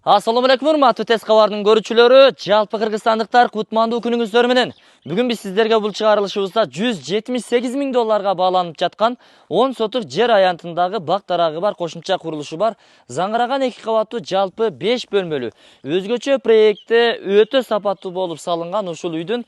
Assalamu alaikum, урматтуу TES кабарынын көрүүчүлөрү, жалпы кыргызстандыктар кутмандуу күнүңүздөр менен. Бүгүн биз сиздерге бул чыгарылышыбызда $178 миң бааланып жаткан 10 сотук жер аянтындагы бак дарагы бар кошумча курулушу бар заңгыраган 2 кабаттуу жалпы 5 бөлмөлүү өзгөчө проектте өтө сапаттуу болуп салынган ушул үйдүн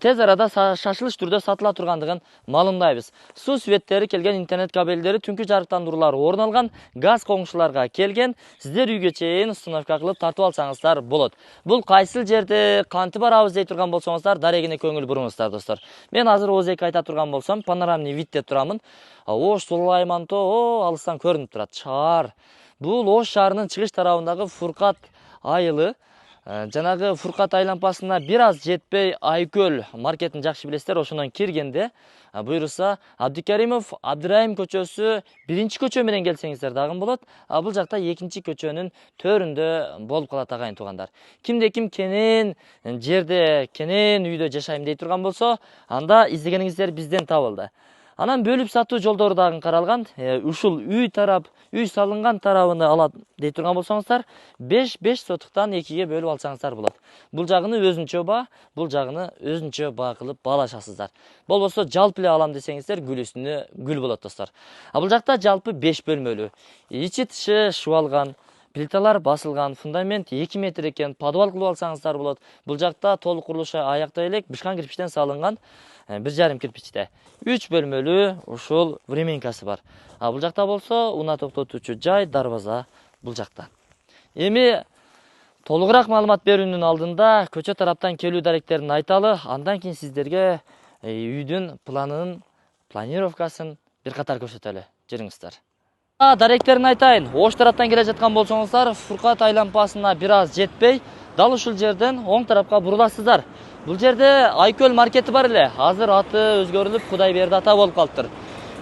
тез арада шашылыш түрдө сатыла тургандыгын маалымдайбыз. Суу светтери келген, интернет кабелдери, түнкү жарыктандыруулар орун алган, газ коңшуларга келген. Сиздер үйгө чейин установка кылып тартып алсаңыздар болот. Бул кайсыл жерде кантип барабыз дей турган болсоңуздар, дарегине көңүл буруңуздар достор. Мен азыр ооз-эки айта турган болсом, панорамный видде турамын. Ош Сулайманто алыстан көрүнүп турат. Шаар. Бул Ош шаарынын чыгыш тарабындагы Фуркат айылы. Жанагы Фуркат айлампасына бир аз жетпей Айкөл маркетин жакшы билесиздер, ошондон киргенде буйруса Абдикеримов Абдырайым көчөсү биринчи көчө менен келсеңиздер дагы болот. Бул жакта экинчи көчөнүн төрүндө болуп калат агайын туугандар. Кимде ким кенен жерде, кенен үйдө жашайм дей турган болсо, анда издегениңиздер бизден табылды. Анан бөлүп сатуу жолдору дагы каралган. Ушул үй салынган тарабыны алат дей турган болсоңуздар, 5 сотуктан 2ге бөлүп алсаңыздар болот. Бул жагыны өзүнчө баа, бул жагыны өзүнчө баа кылып баалашасыздар. Болбосо жалпы эле алам десеңиздер, гүл үстүнө гүл болот достор. Бул жакта жалпы 5 бөлмөлүү. Ичи тышы шубалган, плиталар басылган, фундамент 2 метр экен, подвал кылып алсаңыздар болот. Бул жакта толук курулушу аяктай элек, бышкан кирпичтен салынган, 1,5 кирпичте. 3 бөлмөлүү ушул временкасы бар. Бул жакта болсо унаа токтотуучу жай, дарбаза бул жакта. Эми толугураак маалымат берүүнүн алдында көчө тараптан келүү даректерин айталы, андан кийин сиздерге үйдүн планынын планировкасын бир катар көрсөтөлү. Жүрүңүздөр. Даректерин айтайын. Ош тараптан келе жаткан болсоңуздар, Фуркат айлампасына бир аз жетпей, дал ушул жерден оң тарапка буруласыздар. Бул жерде Айкөл маркети бар эле. Азыр аты өзгөрүлүп, Кудайберди ата болуп калыптыр.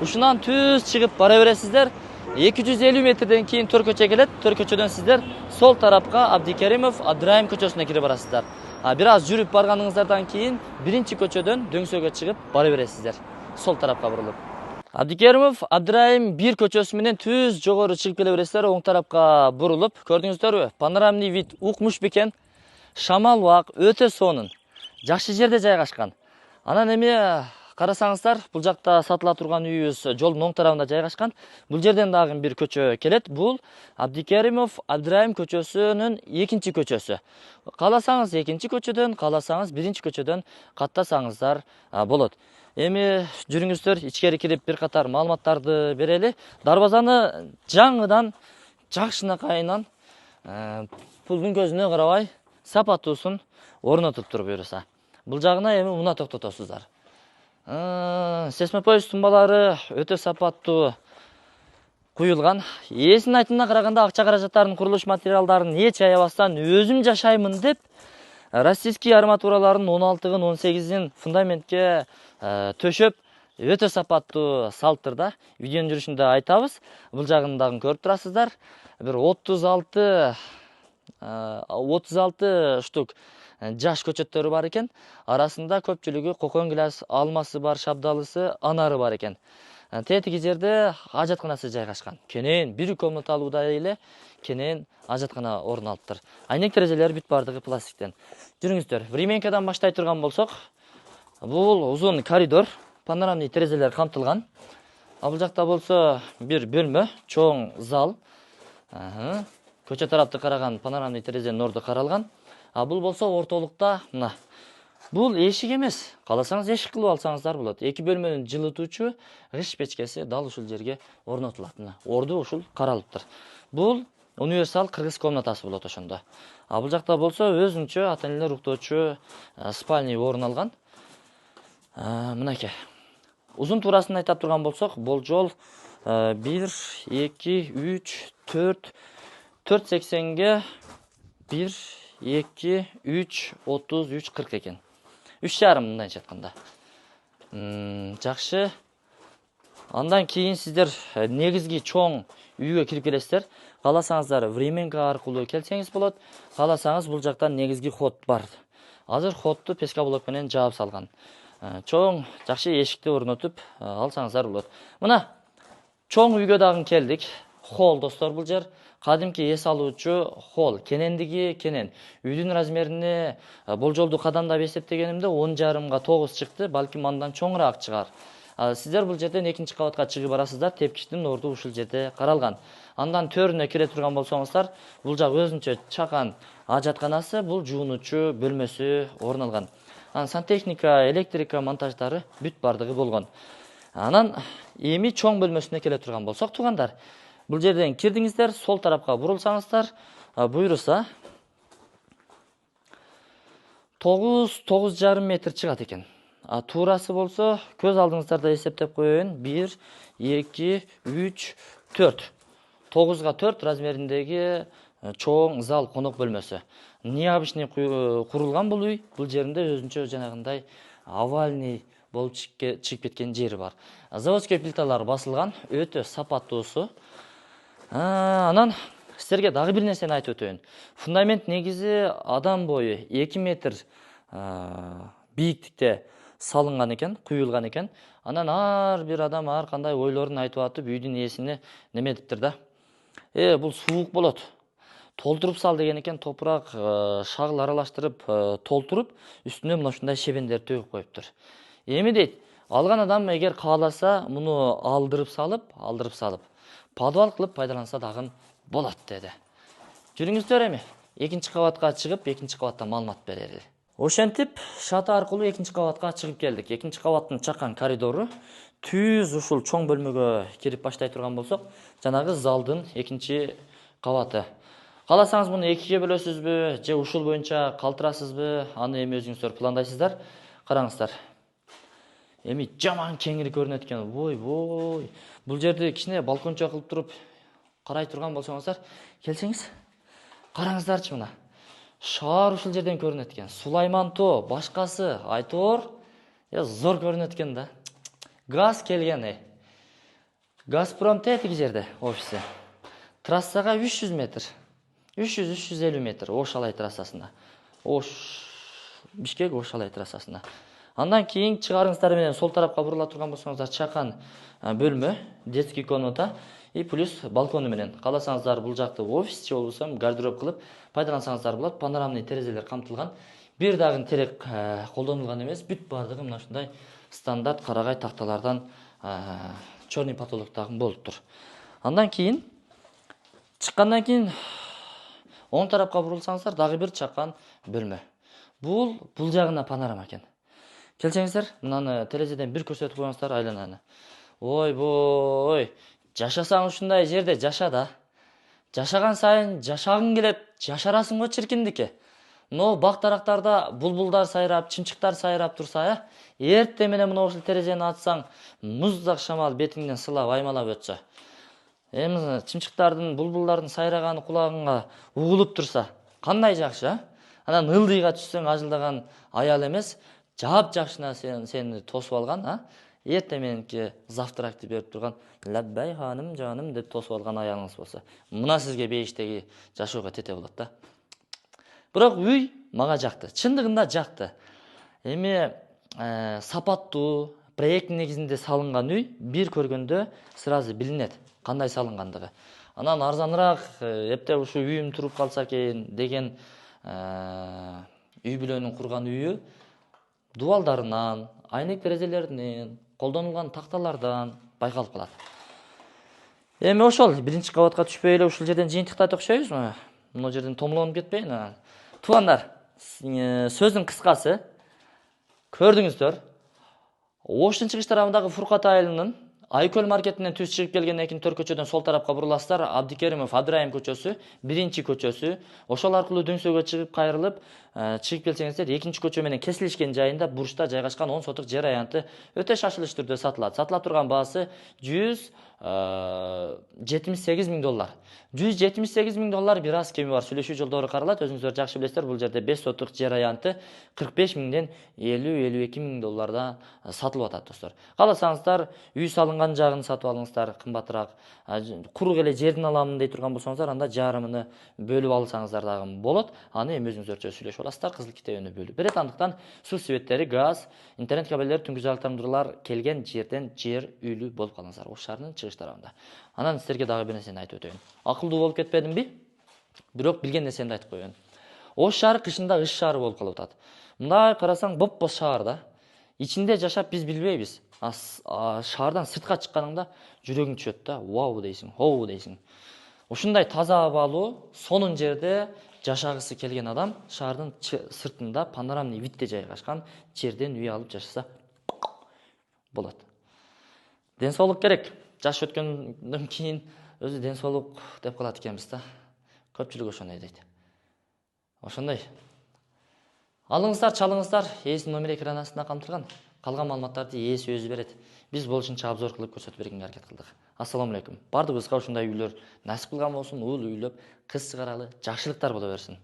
Ушунан түз чыгып бара бересиздер. 250 метрден кийин төр көчө келет. Төр көчөдөн сиздер сол тарапка Абдикеримов Абдырайым көчөсүнө кире барасыздар. Бир аз жүрүп барганыңыздардан кийин биринчи көчөдөн дөңсөгө чыгып бара бересиздер. Сол тарапка бурулуп. Абдикеримов Абдырайым 1 көчөсү менен түз жогору чыгып келе бересиздер, оң тарапка бурулуп. Көрдүңүздөрбү? Панорамный вид укмуш бекен. Шамал бак өтө сонун. Жакшы жерде жайгашкан. Анан эми карасаңыздар, бул жакта сатыла турган үйүбүз жолдун оң тарабында жайгашкан. Бул жерден дагы бир көчө келет. Бул Абдикеримов Абдырайым көчөсүнүн экинчи көчөсү. Кааласаңыз экинчи көчөдөн, кааласаңыз биринчи көчөдөн каттасаңыздар болот. Эми жүрүңүздөр, ичкери кирип бир катар маалыматтарды берели. Дарбазаны жаңыдан жакшынакайынан пулдун көзүнө карабай сапаттуусун орнотуп туруп буйруса. Бул жагына эми унаа токтотосуздар. Сесмопоезд тумбалары өтө сапаттуу куюлган. Ээсинин айтымына караганда акча каражаттарын, курулуш материалдарын эч аябастан өзүм жашаймын деп российский арматураларын 16-ын 18-ин фундаментке төшөп өтө сапаттуу салыптыр да. Видеонун жүрүшүндө айтабыз. Бул жагын дагы көрүп турасыздар. Бир 36 штук жаш көчөттөрү бар экен. Арасында көпчүлүгү кокон гилас, алмасы бар, шабдалысы, анары бар экен. Тетиги жерде ажатканасы жайгашкан. Кенен бир комнаталуудай эле кенен ажаткана орун алыптыр. Айнек терезелери бүт бардыгы пластиктен. Жүрүңүздөр, временкадан баштай турган болсок, бул узун коридор, панорамный терезелер камтылган. Бул жакта болсо бир бөлмө, чоң зал. Көчө тарапты караган панорамный терезенин орду каралган. Бул болсо ортолукта мына. Бул эшик эмес. Кааласаңыз эшик кылып алсаңыздар болот. 2 бөлмөнүн жылытуучу кыш печкеси дал ушул жерге орнотулат. Мына, орду ушул каралыптыр. Бул универсал кыргыз комнатасы болот ошондо. Бул жакта болсо өзүнчө ата-энелер уктоочу спальня орун алган. Мынакей. Узун туурасын айтап турган болсок, болжол 1, 2, 3, 480ге 1, 2, 3, 33, 40 экен. 3,5 мындайча айтканда. Жакшы. Андан кийин сиздер негизги чоң үйгө кирип келесиздер. Кааласаңыздар временка аркылуу келсеңиз болот. Кааласаңыз бул жактан негизги ход бар. Азыр ходду пескоблок менен жаап салган. Чоң жакшы эшикти орнотуп алсаңыздар болот. Мына чоң үйгө дагы келдик. Холл достор бул жер. кадимки эс алуучу холл. Кенендиги кенен. Үйдүн размерине болжолду кадамдап эсептегенимде 10,5 9 чыкты, балким андан чоңураак чыгар. Сиздер бул жерден экинчи кабатка чыгып барасыздар, тепкичтин орду ушул жерде каралган. Андан төрүнө кире турган болсоңуздар, бул жак өзүнчө чакан ажатканасы, бул жуунуучу бөлмөсү орун алган. Сантехника, электрика монтаждары бүт бардыгы болгон. Анан эми чоң бөлмөсүнө келе турган болсок, туугандар, бул жерден кирдиңиздер, сол тарапка бурулсаңыздар, буйруса 9,5 метр чыгат экен. Туурасы болсо, көз алдыңыздарда эсептеп коеюн. 1, 2, 3, 4. 9га 4 размериндеги чоң зал конок бөлмөсү. Необычный курулган бул үй. Бул жеринде өзүнчө жанагындай овальный болуп чыгып кеткен жери бар. Заводской плиталар басылган, өтө сапаттуусу. Анан силерге дагы бир нерсени айтып өтөйүн. Фундамент негизи адам бою 2 метр бийиктикте салынган экен, куюлган экен. Анан ар бир адам ар кандай ойлорун айтып атып, үйдүн ээсине неме диптир да. Бул суук болот. Толтуруп сал деген экен, топурак, шагыл аралаштырып, толтуруп, үстүнө мына ушундай шебендерди төгүп коюптур. Эми дейт, алган адам эгер кааласа, муну алдырып салып, подвал кылып пайдаланса дагы болот деди. Жүрүңүздөр эми экинчи кабатка чыгып, экинчи кабаттан маалымат берели. Ошентип, шата аркылуу экинчи кабатка чыгып келдик. Экинчи кабаттын чакан коридору түз ушул чоң бөлмөгө кирип баштай турган болсок, жанагы залдын экинчи кабаты. Кааласаңыз муну экиге бөлөсүзбү, же ушул боюнча калтырасызбы, аны эми өзүңүздөр пландайсыздар. Караңыздар. Эми жаман кеңири көрүнөт экен. Ой. Бул жерди кичине балкончо кылып туруп карай турган болсоңуздар, келсеңиз, караңыздарчы мына. Шаар ушул жерден көрүнөт экен. Сулайман тоо, башкасы Айтор, зор көрүнөт экен да. Газ келген. Газпром тетиги жерде офиси. Трассага 300 метр. 300-350 метр Ош Алай трассасына. Бишкек Ош Алай трассасына. Андан кийин чыгарыңыздар менен сол тарапка бурула турган болсоңуздар, чакан бөлмө, детский комната и плюс балкону менен. Кааласаңыздар бул жакты офис же болбосо гардероб кылып пайдалансаңыздар болот. Панорамный терезелер камтылган. Бир дагы терек колдонулган эмес, бүт бардыгы мына ушундай стандарт карагай такталардан черный потолоктагы болуптур. Андан кийин чыккандан кийин оң тарапка бурулсаңыздар, дагы бир чакан бөлмө. Бул жагына панорама экен. Келсеңиздер, мынаны терезеден бир көрсөтүп коюңуздар айлананы. Ой, жашасаң ушундай жерде жаша да. Жашаган сайын жашагың келет, жашарасың го чиркиндикке. Но бак дарактарда булбулдар сайрап, чымчыктар сайрап турса, эртең менен мына ушул терезени ачсаң, муздак шамал бетиңден сылап аймалап өтсө. Эми чымчыктардын, булбулдардын сайраганы кулагыңга угулуп турса, кандай жакшы, Анан ылдыйга түшсөң ажылдаган аял эмес, жапжакшына сени тосуп алган, эртең мененки завтракты берип турган, лаббай ханым, жаным деп тосуп алган аялыңыз болсо, мына сизге бейиштеги жашоого тете болот да. Бирок үй мага жакты, чындыгында жакты. Эми сапаттуу, проект негизинде салынган үй бир көргөндө сразу билинет кандай салынгандыгы. Анан арзаныраак эптеп ушу үйүм туруп калса экен деген үй бүлөнүн курган үйү дубалдарынан, айнек терезелеринен, колдонулган такталардан байкалып калат. Эми ошол биринчи кабатка түшпөй эле ушул жерден жыйынтыктайт окшойбузбу? Мына жерден томулонуп кетпейин. Туугандар, сөздүн кыскасы, көрдүңүздөр. Оштун чыгыш тарабындагы Фуркат айылынын Айкөл маркетинен түз чыгып келгенден кийин төр көчөдөн сол тарапка буруласыздар. Абдикеримов Абдырайым көчөсү, биринчи көчөсү. Ошол аркылуу дөңсөгө чыгып кайрылып, чыгып келсеңиздер, экинчи көчө менен кесилишкен жайында бурчта жайгашкан 10 сотук жер аянты өтө шашылыш түрдө сатылат. Сатыла турган баасы $178,000. $178,000 бир аз кеми бар. Сүйлөшүү жолдору каралат. Өзүңүздөр жакшы билесиздер, бул жерде 5 сотук жер аянты $45,000ден $50-52,000 сатылып атат, достор. Кааласаңыздар, үй салынган жагын сатып алыңыздар, кымбатыраак. Курук эле жердин аламын дей турган болсоңуздар, анда жарымын бөлүп алсаңыздар дагы болот. Аны эми өзүңүздөрчө сүйлөшүп аласыздар, кызыл китебини бөлүп берет. Андыктан суу светтери, газ, интернет кабелдери, түнкү жарыктандыруулар келген жерден жер үйлүү болуп калыңыздар. Ош шаарынын чыгыш чыгыш тарабында. Анан силерге дагы бир нерсени айтып өтөйүн. Акылдуу болуп кетпедимби? Бирок билген нерсемди айтып коеюн. Ош шаары кышында ыш шаары болуп калып атат. Мындай карасаң боп-боз шаар да. Ичинде жашап биз билбейбиз. Шаардан сыртка чыкканыңда жүрөгүң түшөт да. Вау дейсиң, хоу дейсиң. Ушундай таза абалуу, сонун жерде жашагысы келген адам шаардын сыртында панорамный видте жайгашкан жерден үй алып жашаса болот. Ден соолук керек. Жаш өткөндөн кийин өзү ден соолук деп калат экенбиз да. Көпчүлүк ошондой дейт. Ошондой. Алыңыздар, чалыңыздар, ээсинин номер экранасында камтылган. Калган маалыматтарды ээси өзү берет. Биз болушунча обзор кылып көрсөтүп бергенге аракет кылдык. Ассаламу алейкум. Бардыгыбызга ушундай үйлөр насип кылган болсун, уул үйлөп, кыз чыгаралы, жакшылыктар боло берсин.